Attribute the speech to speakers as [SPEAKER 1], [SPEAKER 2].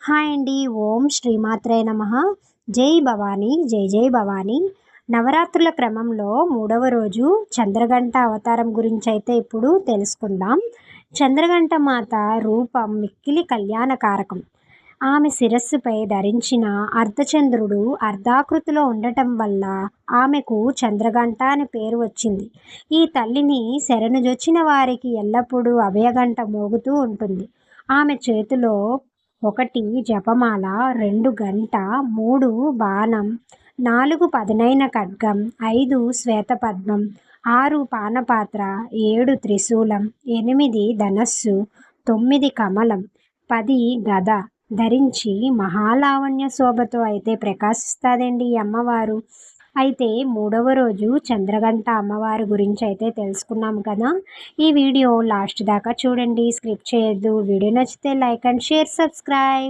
[SPEAKER 1] Hi అండి. ఓం శ్రీమాత్రే నమః. జై భవానీ, జై జై భవానీ. నవరాత్రుల క్రమంలో 3వ రోజు చంద్రఘంట అవతారం గురించి అయితే ఇప్పుడు తెలుసుకుందాం. చంద్రఘంట మాత రూపం మిక్కిలి కళ్యాణకారకం. ఆమె శిరస్సుపై ధరించిన అర్ధచంద్రుడు అర్ధాకృతిలో ఉండటం వల్ల ఆమెకు చంద్రఘంట అని పేరు వచ్చింది. ఈ తల్లిని శరణుజొచ్చిన వారికి ఎల్లప్పుడూ అభయగంట మోగుతూ ఉంటుంది. ఆమె చేతిలో 1 జపమాల, 2 గంట, 3 బాణం, 4 పదునైన ఖడ్గం, 5 శ్వేతపద్మం, 6 పానపాత్ర, 7 త్రిశూలం, 8 ధనస్సు, 9 కమలం, 10 గద ధరించి మహాలావణ్య శోభతో అయితే ప్రకాశిస్తాదండి ఈ అమ్మవారు. అయితే 3వ రోజు చంద్రఘంట అమ్మవారి గురించి అయితే తెలుసుకున్నాం కదా. ఈ వీడియో లాస్ట్ దాకా చూడండి, స్కిప్ చేయొద్దు. వీడియో నచ్చితే లైక్ అండ్ షేర్, సబ్స్క్రైబ్.